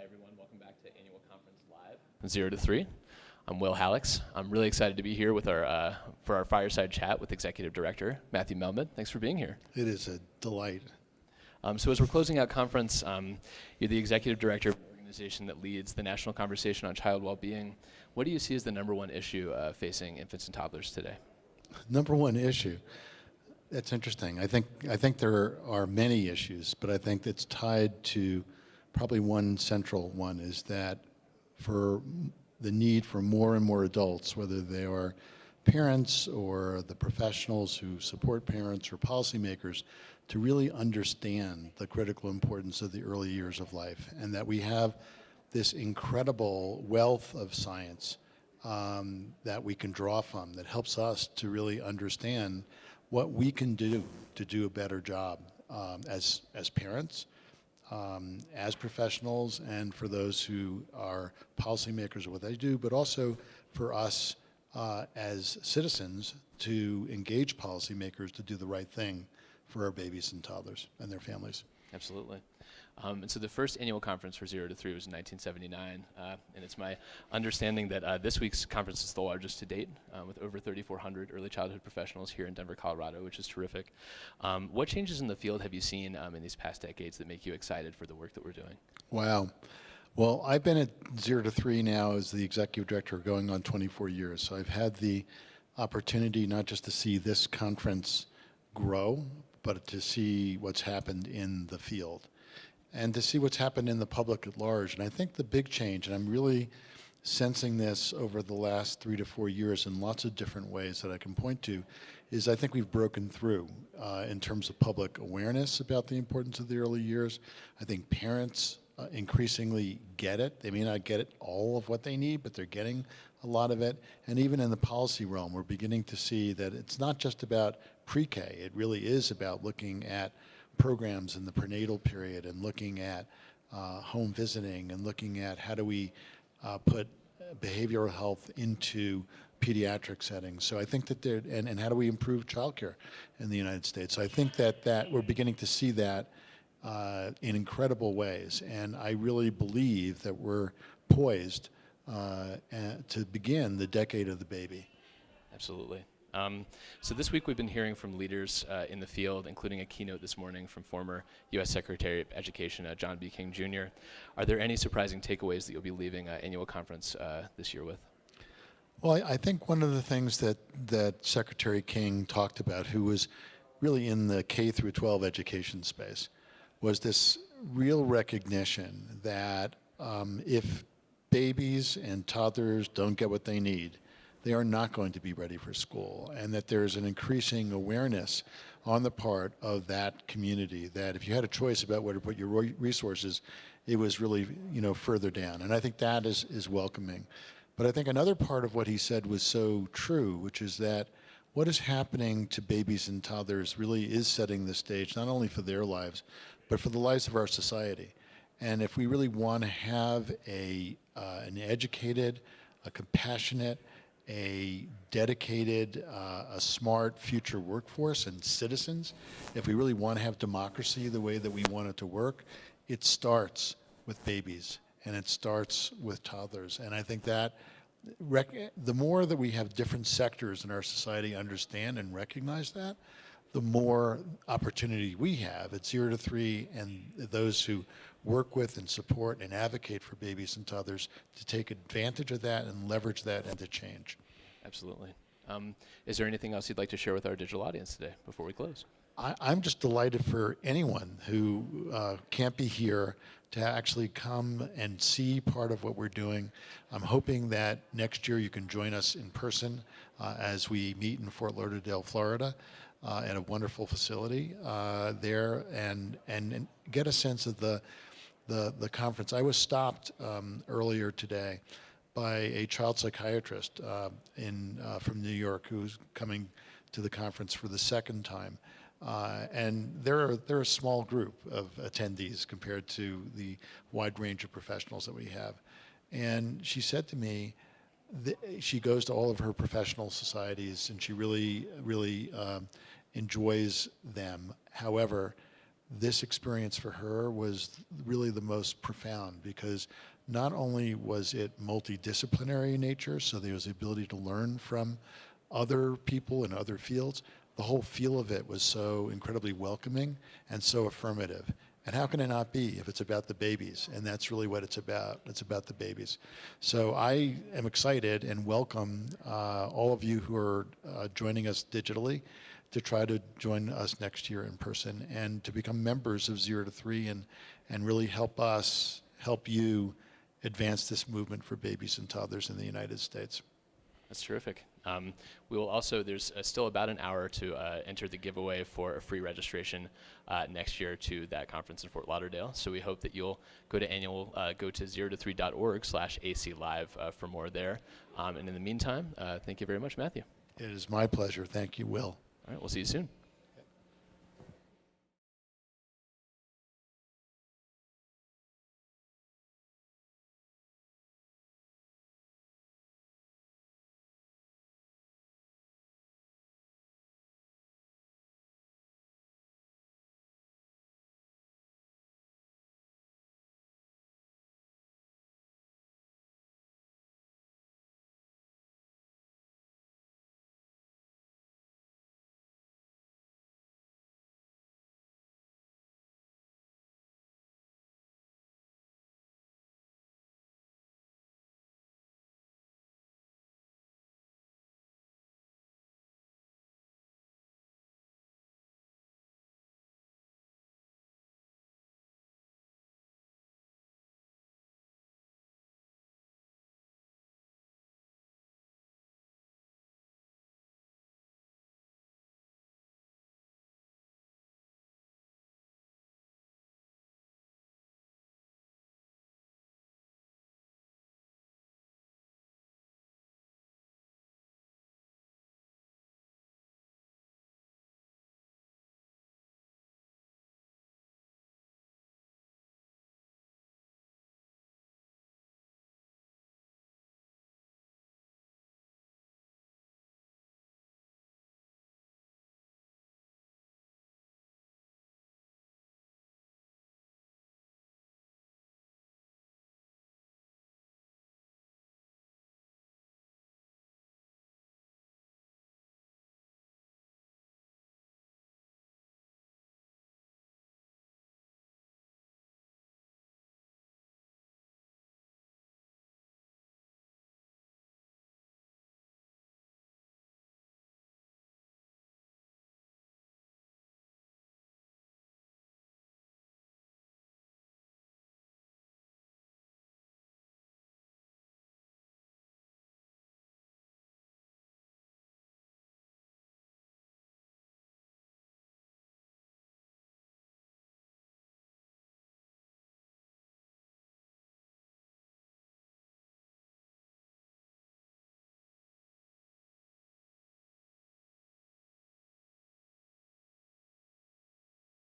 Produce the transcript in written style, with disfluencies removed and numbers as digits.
Hi, everyone. Welcome back to Annual Conference Live, 0 to 3. I'm Will Hallex. I'm really excited to be here with for our fireside chat with Executive Director Matthew Melmed. Thanks for being here. It is a delight. So as we're closing out conference, you're the Executive Director of an organization that leads the national conversation on child well-being. What do you see as the number one issue facing infants and toddlers today? Number one issue. That's interesting. I think there are many issues, but I think it's tied to probably one central one, is that for the need for more and more adults, whether they are parents or the professionals who support parents or policymakers, to really understand the critical importance of the early years of life, and that we have this incredible wealth of science that we can draw from that helps us to really understand what we can do to do a better job as parents, as professionals, and for those who are policymakers of what they do, but also for us as citizens to engage policymakers to do the right thing for our babies and toddlers and their families. Absolutely. And so the first annual conference for 0 to 3 was in 1979, and it's my understanding that this week's conference is the largest to date, with over 3,400 early childhood professionals here in Denver, Colorado, which is terrific. What changes in the field have you seen in these past decades that make you excited for the work that we're doing? Wow. Well, I've been at 0 to 3 now as the executive director going on 24 years, so I've had the opportunity not just to see this conference grow, but to see what's happened in the field and to see what's happened in the public at large. And I think the big change, and I'm really sensing this over the last 3 to 4 years in lots of different ways that I can point to, is I think we've broken through in terms of public awareness about the importance of the early years. I think parents increasingly get it. They may not get it all of what they need, but they're getting a lot of it. And even in the policy realm, we're beginning to see that it's not just about pre-K. It really is about looking at programs in the prenatal period and looking at home visiting and looking at how do we put behavioral health into pediatric settings. So I think that and how do we improve childcare in the United States? So I think that we're beginning to see that in incredible ways. And I really believe that we're poised to begin the decade of the baby. Absolutely. So this week we've been hearing from leaders in the field, including a keynote this morning from former U.S. Secretary of Education John B. King Jr. Are there any surprising takeaways that you'll be leaving annual conference this year with? Well, I think one of the things that Secretary King talked about, who was really in the K through 12 education space, was this real recognition that if babies and toddlers don't get what they need, they are not going to be ready for school, and that there's an increasing awareness on the part of that community that if you had a choice about where to put your resources, it was really, further down. And I think that is welcoming. But I think another part of what he said was so true, which is that what is happening to babies and toddlers really is setting the stage not only for their lives, but for the lives of our society. And if we really want to have an educated, a compassionate, a dedicated, a smart future workforce and citizens, if we really want to have democracy the way that we want it to work, it starts with babies and it starts with toddlers. And I think that the more that we have different sectors in our society understand and recognize that, the more opportunity we have at 0 to 3 and those who work with and support and advocate for babies and toddlers to take advantage of that and leverage that into change. Absolutely. Is there anything else you'd like to share with our digital audience today before we close? I'm just delighted for anyone who can't be here to actually come and see part of what we're doing. I'm hoping that next year you can join us in person as we meet in Fort Lauderdale, Florida, at a wonderful facility there, and get a sense of the conference. I was stopped earlier today by a child psychiatrist from New York who's coming to the conference for the second time. And they're a small group of attendees compared to the wide range of professionals that we have. And she said to me, she goes to all of her professional societies and she really enjoys them. However, this experience for her was really the most profound, because not only was it multidisciplinary in nature, so there was the ability to learn from other people in other fields, the whole feel of it was so incredibly welcoming and so affirmative. And how can it not be if it's about the babies? And that's really what it's about. It's about the babies. So I am excited and welcome all of you who are joining us digitally to try to join us next year in person and to become members of 0 to 3 and really help us help you advance this movement for babies and toddlers in the United States. That's terrific. We will also, there's still about an hour to enter the giveaway for a free registration next year to that conference in Fort Lauderdale. So we hope that you'll go to 0to3.org/AC Live for more there. And in the meantime, thank you very much, Matthew. It is my pleasure. Thank you, Will. All right, we'll see you soon.